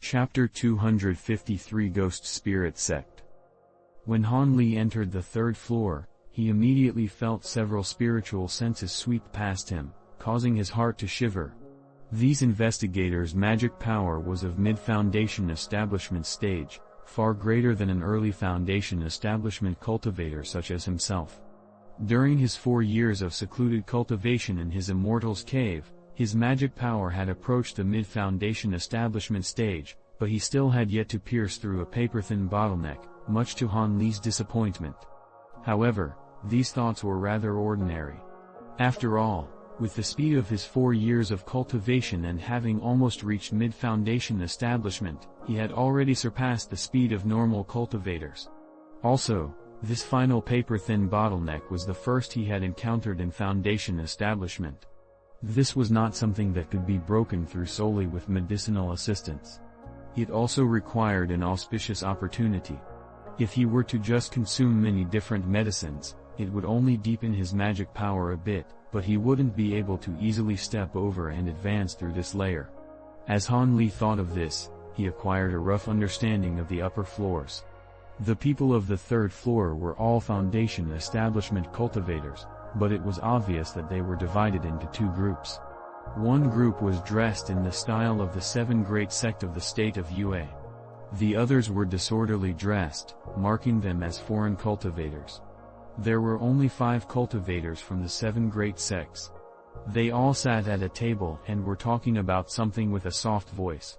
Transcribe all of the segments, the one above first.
Chapter 253 Ghost Spirit Sect. When Han Li entered the third floor, he immediately felt several spiritual senses sweep past him, causing his heart to shiver. These investigators' magic power was of mid-foundation establishment stage, far greater than an early foundation establishment cultivator such as himself. During his 4 years of secluded cultivation in his Immortal's cave, his magic power had approached the mid-foundation establishment stage, but he still had yet to pierce through a paper-thin bottleneck, much to Han Li's disappointment. However, these thoughts were rather ordinary. After all, with the speed of his 4 years of cultivation and having almost reached mid-foundation establishment, he had already surpassed the speed of normal cultivators. Also, this final paper-thin bottleneck was the first he had encountered in foundation establishment. This was not something that could be broken through solely with medicinal assistance. It also required an auspicious opportunity. If he were to just consume many different medicines, it would only deepen his magic power a bit, but he wouldn't be able to easily step over and advance through this layer. As Han Li thought of this, he acquired a rough understanding of the upper floors. The people of the third floor were all foundation establishment cultivators, but it was obvious that they were divided into 2 groups. One group was dressed in the style of the 7 great sect of the state of Yue. The others were disorderly dressed, marking them as foreign cultivators. There were only 5 cultivators from the 7 great sects. They all sat at a table and were talking about something with a soft voice.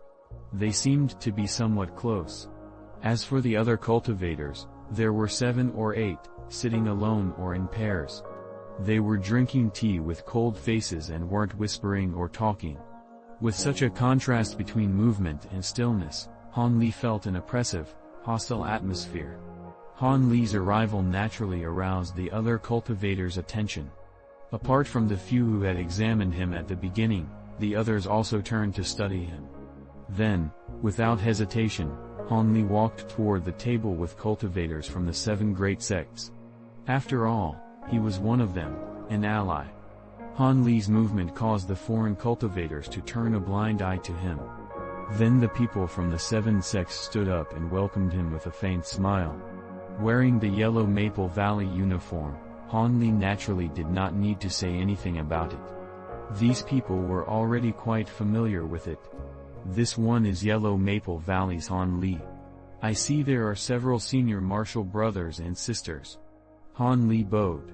They seemed to be somewhat close. As for the other cultivators, there were 7 or 8, sitting alone or in pairs. They were drinking tea with cold faces and weren't whispering or talking. With such a contrast between movement and stillness, Han Li felt an oppressive, hostile atmosphere. Han Li's arrival naturally aroused the other cultivators' attention. Apart from the few who had examined him at the beginning, the others also turned to study him. Then, without hesitation, Han Li walked toward the table with cultivators from the 7 great sects. After all, he was one of them, an ally. Han Li's movement caused the foreign cultivators to turn a blind eye to him. Then the people from the 7 sects stood up and welcomed him with a faint smile. Wearing the yellow Maple Valley uniform, Han Li naturally did not need to say anything about it. These people were already quite familiar with it. This one is Yellow Maple Valley's Han Li. I see there are several senior martial brothers and sisters. Han Li bowed.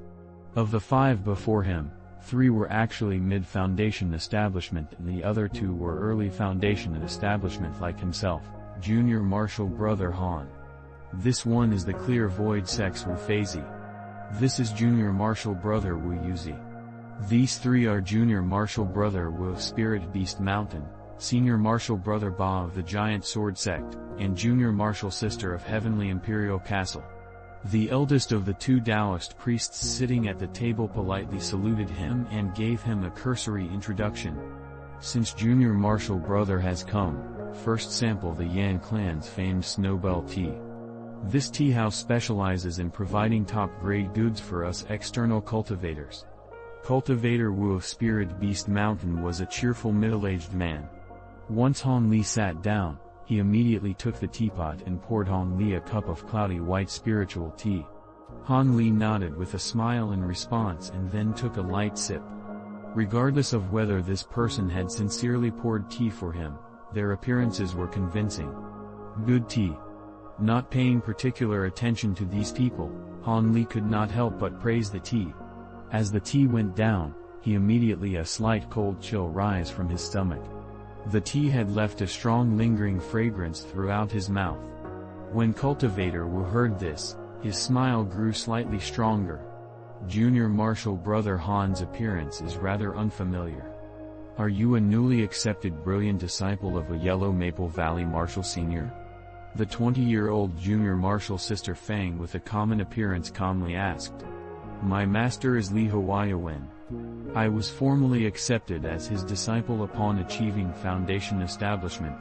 Of the 5 before him, 3 were actually mid-foundation establishment and the other 2 were early foundation establishment like himself, junior martial brother Han. This one is the Clear Void Sect's Wu Feizi. This is junior martial brother Wu Yuzi. These 3 are junior martial brother Wu of Spirit Beast Mountain, senior martial brother Ba of the Giant Sword Sect, and junior martial sister of Heavenly Imperial Castle. The eldest of the 2 Taoist priests sitting at the table politely saluted him and gave him a cursory introduction. Since junior martial brother has come, first sample the Yan clan's famed Snowbell tea. This tea house specializes in providing top-grade goods for us external cultivators. Cultivator Wu of Spirit Beast Mountain was a cheerful middle-aged man. Once Han Li sat down, he immediately took the teapot and poured Han Li a cup of cloudy white spiritual tea. Han Li nodded with a smile in response and then took a light sip. Regardless of whether this person had sincerely poured tea for him, their appearances were convincing. Good tea. Not paying particular attention to these people, Han Li could not help but praise the tea. As the tea went down, he immediately a slight cold chill rise from his stomach. The tea had left a strong lingering fragrance throughout his mouth. When Cultivator Wu heard this, his smile grew slightly stronger. Junior martial brother Han's appearance is rather unfamiliar. Are you a newly accepted brilliant disciple of a Yellow Maple Valley Martial Senior? The 20-year-old junior martial sister Fang with a common appearance calmly asked. My master is Li Hawaiian. I was formally accepted as his disciple upon achieving foundation establishment.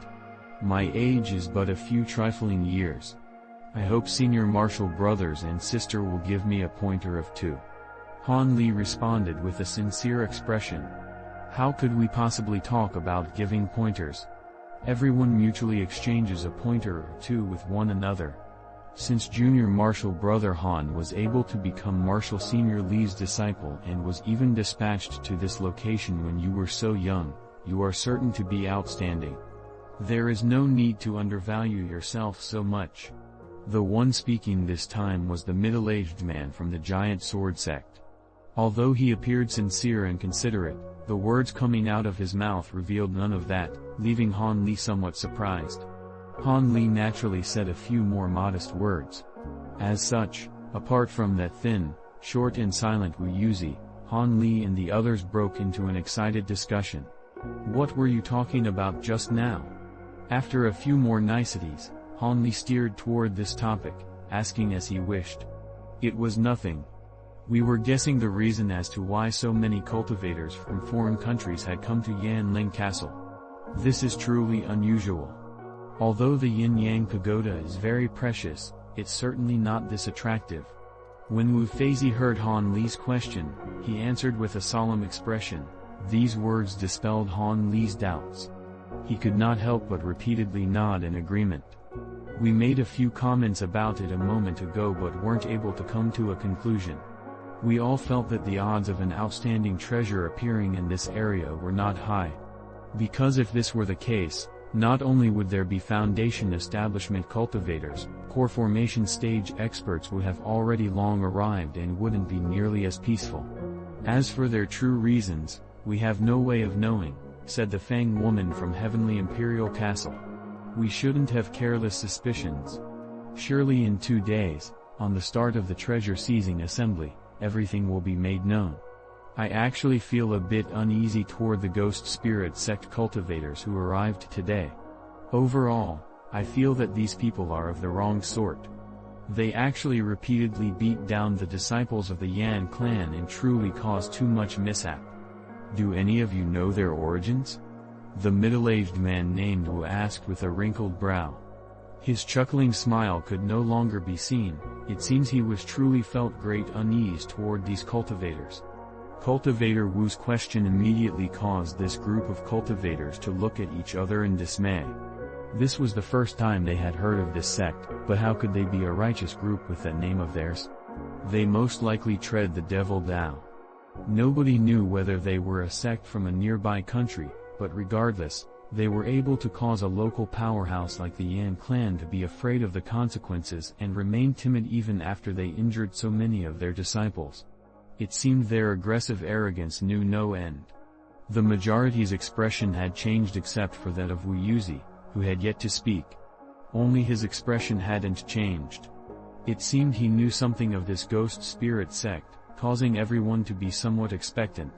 My age is but a few trifling years. I hope senior martial brothers and sister will give me a pointer of 2. Han Li responded with a sincere expression. How could we possibly talk about giving pointers? Everyone mutually exchanges a pointer or two with one another. Since Junior Marshal Brother Han was able to become Marshal Senior Lee's disciple and was even dispatched to this location when you were so young, you are certain to be outstanding. There is no need to undervalue yourself so much. The one speaking this time was the middle-aged man from the Giant Sword Sect. Although he appeared sincere and considerate, the words coming out of his mouth revealed none of that, leaving Han Li somewhat surprised. Han Li naturally said a few more modest words. As such, apart from that thin, short and silent Wu Yuzi, Han Li and the others broke into an excited discussion. What were you talking about just now? After a few more niceties, Han Li steered toward this topic, asking as he wished. It was nothing. We were guessing the reason as to why so many cultivators from foreign countries had come to Yanling Castle. This is truly unusual. Although the yin-yang pagoda is very precious, it's certainly not this attractive. When Wu Feizi heard Han Li's question, he answered with a solemn expression. These words dispelled Han Li's doubts. He could not help but repeatedly nod in agreement. We made a few comments about it a moment ago but weren't able to come to a conclusion. We all felt that the odds of an outstanding treasure appearing in this area were not high. Because if this were the case, not only would there be foundation establishment cultivators, core formation stage experts would have already long arrived and wouldn't be nearly as peaceful. As for their true reasons, we have no way of knowing, said the Fang woman from Heavenly Imperial Castle. We shouldn't have careless suspicions. Surely in 2 days, on the start of the treasure seizing assembly, everything will be made known. I actually feel a bit uneasy toward the Ghost Spirit Sect cultivators who arrived today. Overall, I feel that these people are of the wrong sort. They actually repeatedly beat down the disciples of the Yan clan and truly caused too much mishap. Do any of you know their origins? The middle-aged man named Wu asked with a wrinkled brow. His chuckling smile could no longer be seen. It seems he was truly felt great unease toward these cultivators. Cultivator Wu's question immediately caused this group of cultivators to look at each other in dismay. This was the first time they had heard of this sect, but how could they be a righteous group with that name of theirs? They most likely tread the devil Dao. Nobody knew whether they were a sect from a nearby country, but regardless, they were able to cause a local powerhouse like the Yan clan to be afraid of the consequences and remain timid even after they injured so many of their disciples. It seemed their aggressive arrogance knew no end. The majority's expression had changed except for that of Wu Yuzi, who had yet to speak. Only his expression hadn't changed. It seemed he knew something of this ghost spirit sect, causing everyone to be somewhat expectant.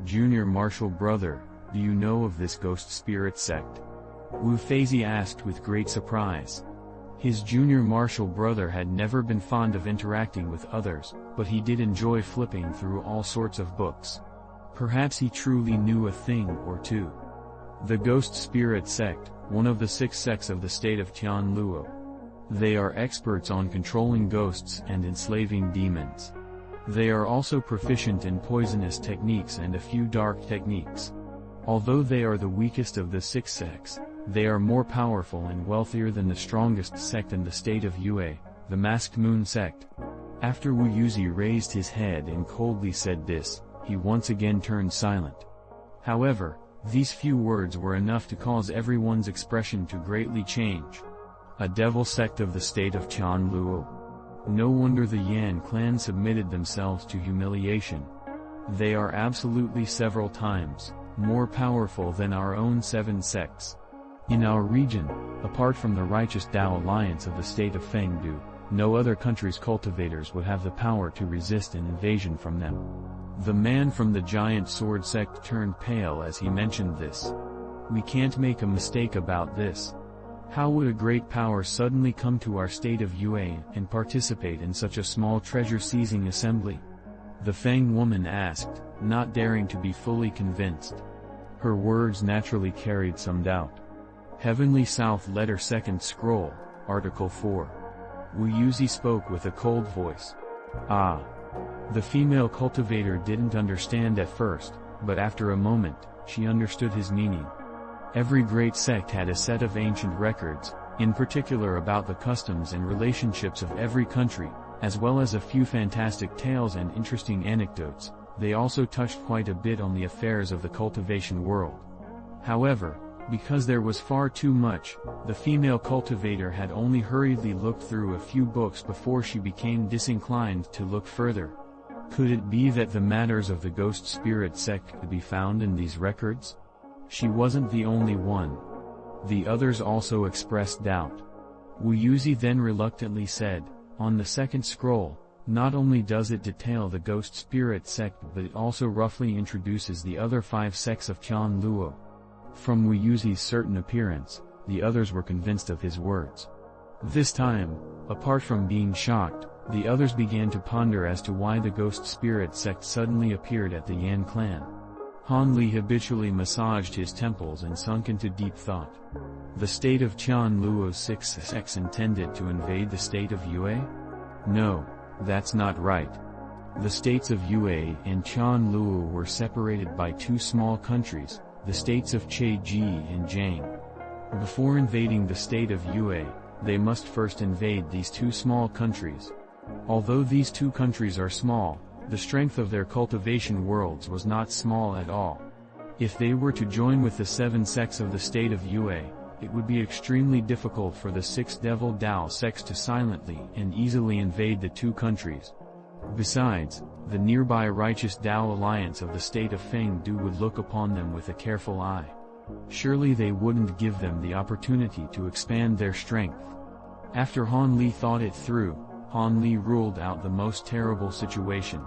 Junior Marshal Brother, do you know of this ghost spirit sect? Wu Feizi asked with great surprise. His junior marshal brother had never been fond of interacting with others, but he did enjoy flipping through all sorts of books. Perhaps he truly knew a thing or two. The Ghost Spirit Sect, one of the 6 sects of the state of Tianluo. They are experts on controlling ghosts and enslaving demons. They are also proficient in poisonous techniques and a few dark techniques. Although they are the weakest of the 6 sects, they are more powerful and wealthier than the strongest sect in the state of Yue, the Masked Moon Sect. After Wu Yuzi raised his head and coldly said this, he once again turned silent. However, these few words were enough to cause everyone's expression to greatly change. A devil sect of the state of Tianluo. No wonder the Yan clan submitted themselves to humiliation. They are absolutely several times more powerful than our own 7 sects. In our region, apart from the righteous Dao alliance of the state of Fengdu, no other country's cultivators would have the power to resist an invasion from them. The man from the Giant Sword Sect turned pale as he mentioned this. We can't make a mistake about this. How would a great power suddenly come to our state of Yue and participate in such a small treasure-seizing assembly? The Fang woman asked, not daring to be fully convinced. Her words naturally carried some doubt. Heavenly South Letter 2nd Scroll, Article 4. Wu Yuzi spoke with a cold voice. Ah. The female cultivator didn't understand at first, but after a moment, she understood his meaning. Every great sect had a set of ancient records, in particular about the customs and relationships of every country, as well as a few fantastic tales and interesting anecdotes. They also touched quite a bit on the affairs of the cultivation world. However, because there was far too much, the female cultivator had only hurriedly looked through a few books before she became disinclined to look further. Could it be that the matters of the ghost spirit sect could be found in these records? She wasn't the only one. The others also expressed doubt. Wuyuzi then reluctantly said, "On the second scroll, not only does it detail the ghost spirit sect but it also roughly introduces the other 5 sects of Qian Luo." From Wuyuzi's certain appearance, the others were convinced of his words. This time, apart from being shocked, the others began to ponder as to why the ghost spirit sect suddenly appeared at the Yan clan. Han Li habitually massaged his temples and sunk into deep thought. The state of Qian Luo's 6 sects intended to invade the state of Yue? No, that's not right. The states of Yue and Qian Luo were separated by 2 small countries, the states of Cheji and Jiang. Before invading the state of Yue, they must first invade these 2 small countries. Although these 2 countries are small, the strength of their cultivation worlds was not small at all. If they were to join with the 7 sects of the state of Yue, it would be extremely difficult for the 6 Devil Dao sects to silently and easily invade the 2 countries. Besides, the nearby righteous Dao alliance of the state of Fengdu would look upon them with a careful eye. Surely they wouldn't give them the opportunity to expand their strength. After Han Li thought it through, Han Li ruled out the most terrible situation.